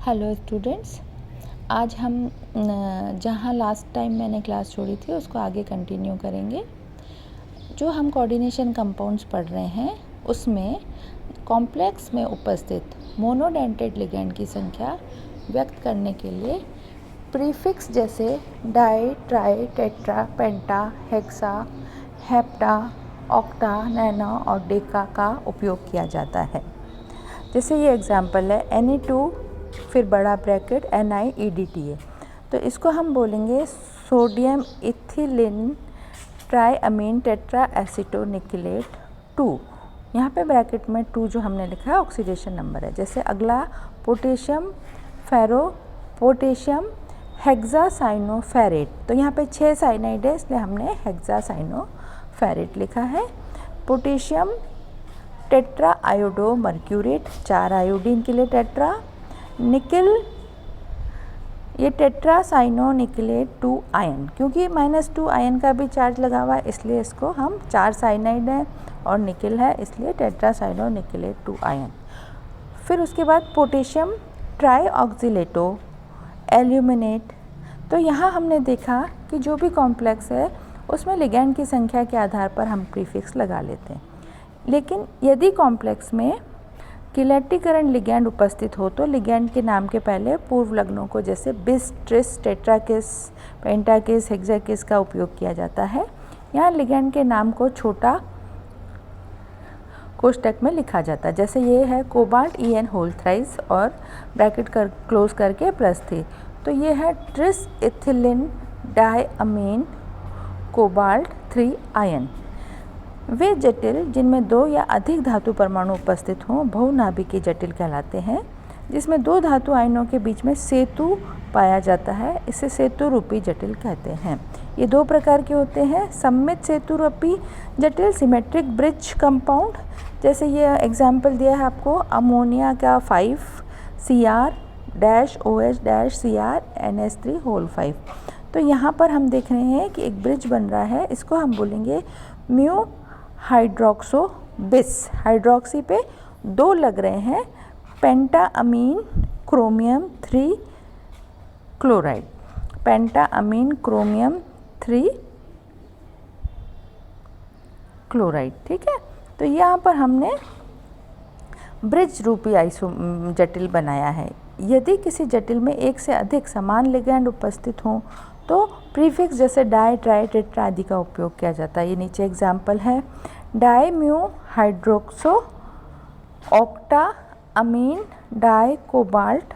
Hello students, आज हम जहाँ लास्ट टाइम मैंने क्लास छोड़ी थी उसको आगे कंटिन्यू करेंगे। जो हम कोऑर्डिनेशन कंपाउंड्स पढ़ रहे हैं उसमें कॉम्प्लेक्स में उपस्थित मोनोडेंटेड लिगेंड की संख्या व्यक्त करने के लिए प्रीफिक्स जैसे डाई, ट्राई, टेट्रा, पेंटा, हेक्सा, हेप्टा, ऑक्टा, नैना और डेका का उपयोग किया जाता है। जैसे ये एग्जाम्पल है Na2 फिर बड़ा ब्रैकेट NiEDTA, तो इसको हम बोलेंगे सोडियम इथिलीन ट्राईअमीन टेट्रा एसीटोनिकेलेट 2। यहाँ पे ब्रैकेट में 2 जो हमने लिखा है ऑक्सीडेशन नंबर है। जैसे अगला पोटेशियम पोटेशियम हेक्सासाइनोफेरेट, तो यहाँ पे 6 साइनाइड है इसलिए हमने हेक्सासाइनोफेरेट लिखा है। पोटेशियम टेट्रा आयोडो मर्क्यूरेट, 4 आयोडीन के लिए टेट्रा। निकिल, ये टेट्रा साइनो निकलेट 2 आयन, क्योंकि -2 आयन का भी चार्ज लगा हुआ है इसलिए इसको हम 4 साइनाइड है और निकिल है इसलिए टेट्रा साइनो निकलेट 2 आयन। फिर उसके बाद पोटेशियम ट्राई ऑक्सीलेटो एल्यूमिनेट, तो यहाँ हमने देखा कि जो भी कॉम्प्लेक्स है उसमें लिगैंड की संख्या के आधार पर हम प्रीफिक्स लगा लेते हैं। लेकिन यदि कॉम्प्लेक्स में किलेटिकरण लिगैंड उपस्थित हो तो लिगैंड के नाम के पहले पूर्व लग्नों को जैसे बिस, ट्रिस, टेट्राकिस, पेंटाकिस, हेक्साकिस का उपयोग किया जाता है। यहाँ लिगैंड के नाम को छोटा कोष्टक में लिखा जाता है। जैसे ये है कोबाल्ट EN होल थ्राइस और ब्रैकेट क्लोज करके +3, तो ये है ट्रिस इथिलीन डाईअमीन कोबाल्ट 3 आयन। वे जटिल जिनमें 2 या अधिक धातु परमाणु उपस्थित हों बहुनाभिकीय जटिल कहलाते हैं, जिसमें 2 धातु आयनों के बीच में सेतु पाया जाता है, इसे सेतु रूपी जटिल कहते हैं। ये 2 प्रकार के होते हैं, सममित सेतु रूपी जटिल सिमेट्रिक ब्रिज कंपाउंड, जैसे ये एग्जाम्पल दिया है आपको अमोनिया का 5Cr-OH-Cr NH3 होल 5। तो यहाँ पर हम देख रहे हैं कि एक ब्रिज बन रहा है, इसको हम बोलेंगे म्यू हाइड्रोक्सो बिस। हाइड्रोक्सी पे 2 लग रहे हैं, पेंटाअमीन क्रोमियम 3 क्लोराइड, पेंटाअमीन क्रोमियम 3 क्लोराइड, ठीक है। तो यहाँ पर हमने ब्रिज रूपी जटिल बनाया है। यदि किसी जटिल में एक से अधिक समान लिगैंड उपस्थित हों तो प्रीफिक्स जैसे डाई, ट्राई, टेट्रा आदि का उपयोग किया जाता है। ये नीचे एग्जाम्पल है di mu hydroxo octa amine di cobalt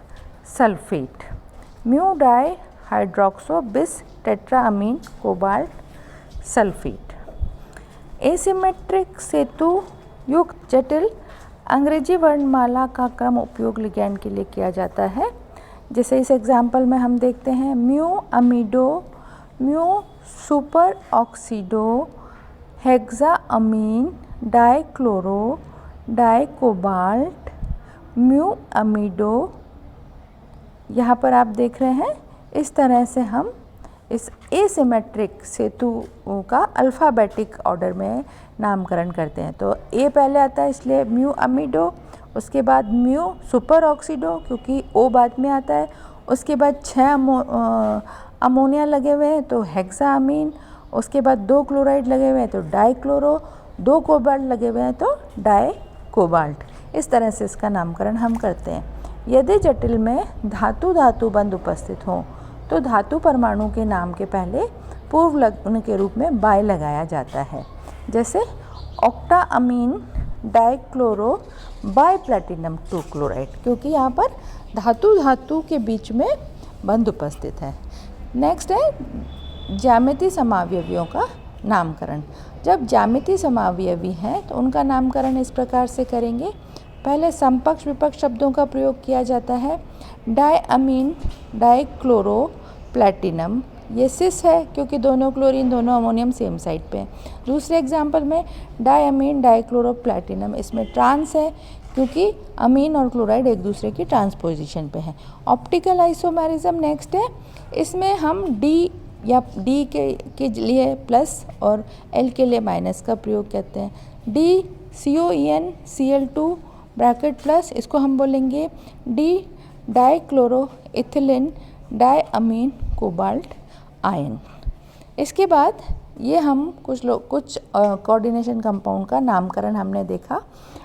sulphate, mu di hydroxo bis tetra amine cobalt sulphate. Asymmetric सेतु युक्त जटिल अंग्रेजी वर्णमाला का क्रम उपयोग लिगैंड के लिए किया जाता है। जैसे इस एग्जाम्पल में हम देखते हैं mu amido, mu super oxido, hexa amine dichloro di cobalt, mu amido. यहाँ पर आप देख रहे हैं इस तरह से हम इस एसिमेट्रिक सेतु का अल्फ़ाबेटिक ऑर्डर में नामकरण करते हैं। तो ए पहले आता है इसलिए म्यू अमीडो, उसके बाद म्यू सुपर ऑक्सीडो क्योंकि ओ बाद में आता है, उसके बाद 6 अमोनिया लगे हुए हैं तो हेक्सा अमीन, उसके बाद 2 क्लोराइड लगे हुए हैं तो डाईक्लोरो, 2 कोबाल्ट लगे हुए हैं तो डाई कोबाल्ट। इस तरह से इसका नामकरण हम करते हैं। यदि जटिल में धातु बंध उपस्थित हों तो धातु परमाणु के नाम के पहले पूर्व लग्न के रूप में बाय लगाया जाता है। जैसे ऑक्टा अमीन डाईक्लोरो बाय प्लैटिनम 2 क्लोराइड, क्योंकि यहाँ पर धातु के बीच में बंध उपस्थित है। नेक्स्ट है ज्यामितीय समावयवियों का नामकरण। जब ज्यामितीय समावयवी हैं तो उनका नामकरण इस प्रकार से करेंगे। पहले समपक्ष विपक्ष शब्दों का प्रयोग किया जाता है। डाईअमीन डाईक्लोरो प्लैटिनम, ये सिस है क्योंकि दोनों क्लोरीन दोनों अमोनियम सेम साइड पे हैं। दूसरे एग्जाम्पल में डाईअमीन डाईक्लोरो प्लैटिनम, इसमें ट्रांस है क्योंकि अमीन और क्लोराइड एक दूसरे की ट्रांसपोजिशन पे है। ऑप्टिकल आइसोमेरिज्म नेक्स्ट है, इसमें हम डी या डी के लिए प्लस और एल के लिए माइनस का प्रयोग करते हैं। DCOEN Cl2 ब्रैकेट प्लस, इसको हम बोलेंगे डी डाइक्लोरोइथिलीन डायअमीन कोबाल्ट आयन। इसके बाद ये हम कुछ कोऑर्डिनेशन कंपाउंड का नामकरण हमने देखा।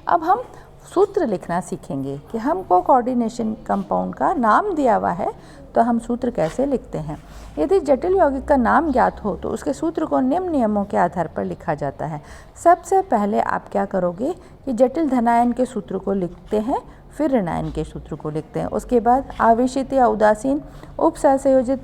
अब हम सूत्र लिखना सीखेंगे कि हमको कोऑर्डिनेशन कंपाउंड का नाम दिया हुआ है तो हम सूत्र कैसे लिखते हैं। यदि जटिल यौगिक का नाम ज्ञात हो तो उसके सूत्र को निम्न नियमों के आधार पर लिखा जाता है। सबसे पहले आप क्या करोगे कि जटिल धनायन के सूत्र को लिखते हैं, फिर ऋणायन के सूत्र को लिखते हैं। उसके बाद आवेशित या उदासीन उपसहसंयोजित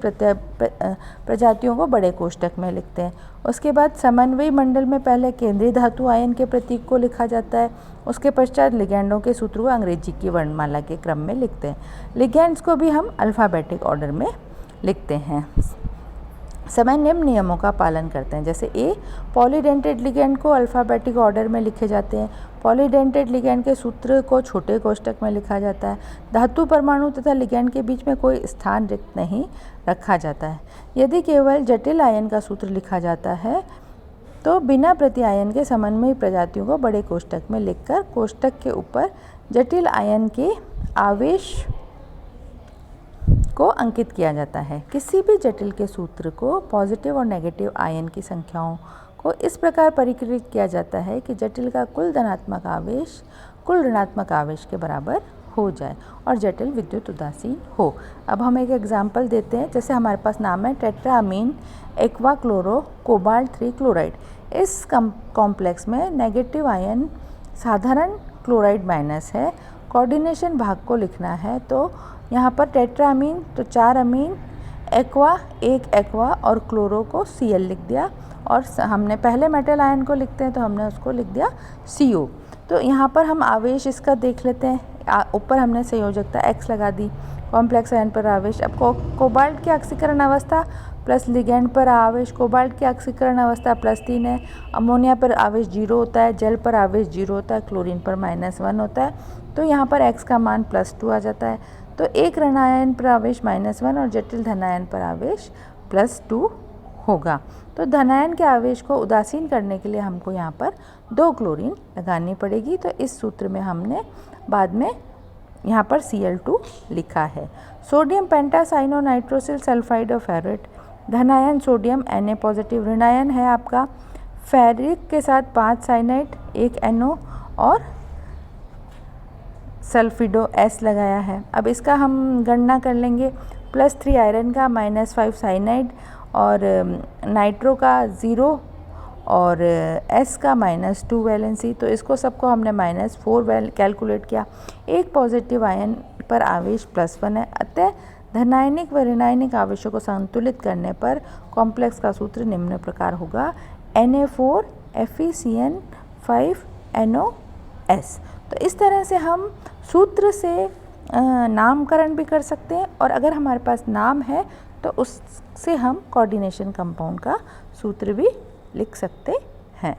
प्रजातियों को बड़े कोष्ठक में लिखते हैं। उसके बाद समन्वयी मंडल में पहले केंद्रीय धातु आयन के प्रतीक को लिखा जाता है। उसके पश्चात लिगैंडों के सूत्र को अंग्रेजी की वर्णमाला के क्रम में लिखते हैं। लिगैंड्स को भी हम अल्फ़ाबेटिक ऑर्डर में लिखते हैं। समय निम्न नियमों का पालन करते हैं। जैसे ए, पॉलीडेंटेड लिगैंड को अल्फ़ाबेटिक ऑर्डर में लिखे जाते हैं। पॉलीडेंटेड लिगैंड के सूत्र को छोटे कोष्ठक में लिखा जाता है। धातु परमाणु तथा लिगैंड के बीच में कोई स्थान रिक्त नहीं रखा जाता है। यदि केवल जटिल आयन का सूत्र लिखा जाता है तो बिना प्रत्यायन के समन्वयी प्रजातियों को बड़े कोष्ठक में लिखकर कोष्ठक के ऊपर जटिल आयन के आवेश को अंकित किया जाता है। किसी भी जटिल के सूत्र को पॉजिटिव और नेगेटिव आयन की संख्याओं को इस प्रकार परिकृत किया जाता है कि जटिल का कुल धनात्मक आवेश कुल ऋणात्मक आवेश के बराबर हो जाए और जटिल विद्युत उदासीन हो। अब हम एक एग्जाम्पल देते हैं। जैसे हमारे पास नाम है tetrammine aqua chloro cobalt 3 chloride. इस कॉम्प्लेक्स में नेगेटिव आयन साधारण क्लोराइड माइनस है। कोऑर्डिनेशन भाग को लिखना है तो यहाँ पर टेट्रामीन तो 4 अमीन, एक्वा 1 एक्वा और क्लोरो को Cl लिख दिया। और हमने पहले मेटल आयन को लिखते हैं तो हमने उसको लिख दिया CO। तो यहाँ पर हम आवेश इसका देख लेते हैं। ऊपर हमने संयोजकता X लगा दी। कॉम्प्लेक्स आयन पर आवेश, अब कोबाल्ट की ऑक्सीकरण अवस्था प्लस लिगैंड पर आवेश, कोबाल्ट की ऑक्सीकरण अवस्था +3 है। अमोनिया पर आवेश 0 होता है, जल पर आवेश 0 होता है, क्लोरीन पर -1 होता है। तो यहाँ पर X का मान +2 आ जाता है। तो एक ऋणायन पर आवेश -1 और जटिल धनायन पर आवेश +2 होगा। तो धनायन के आवेश को उदासीन करने के लिए हमको यहाँ पर 2 क्लोरीन लगानी पड़ेगी। तो इस सूत्र में हमने बाद में यहाँ पर Cl2 लिखा है। सोडियम पेंटासाइनो नाइट्रोसिल सल्फाइड और फेरेट, धनायन सोडियम Na पॉजिटिव, ऋणायन है आपका फेरिक के साथ 5 साइनाइड 1 NO और सल्फिडो S लगाया है। अब इसका हम गणना कर लेंगे। +3 आयरन का, -5 साइनाइड और नाइट्रो का 0 और S का -2 वैलेंसी। तो इसको सबको हमने -4 कैलकुलेट किया। एक पॉजिटिव आयन पर आवेश +1 है। अतः धनायनिक व ऋणायनिक आवेशों को संतुलित करने पर कॉम्प्लेक्स का सूत्र निम्न प्रकार होगा Na4 FeCN5NOS। तो इस तरह से हम सूत्र से नामकरण भी कर सकते हैं और अगर हमारे पास नाम है तो उससे हम कोऑर्डिनेशन कंपाउंड का सूत्र भी लिख सकते हैं।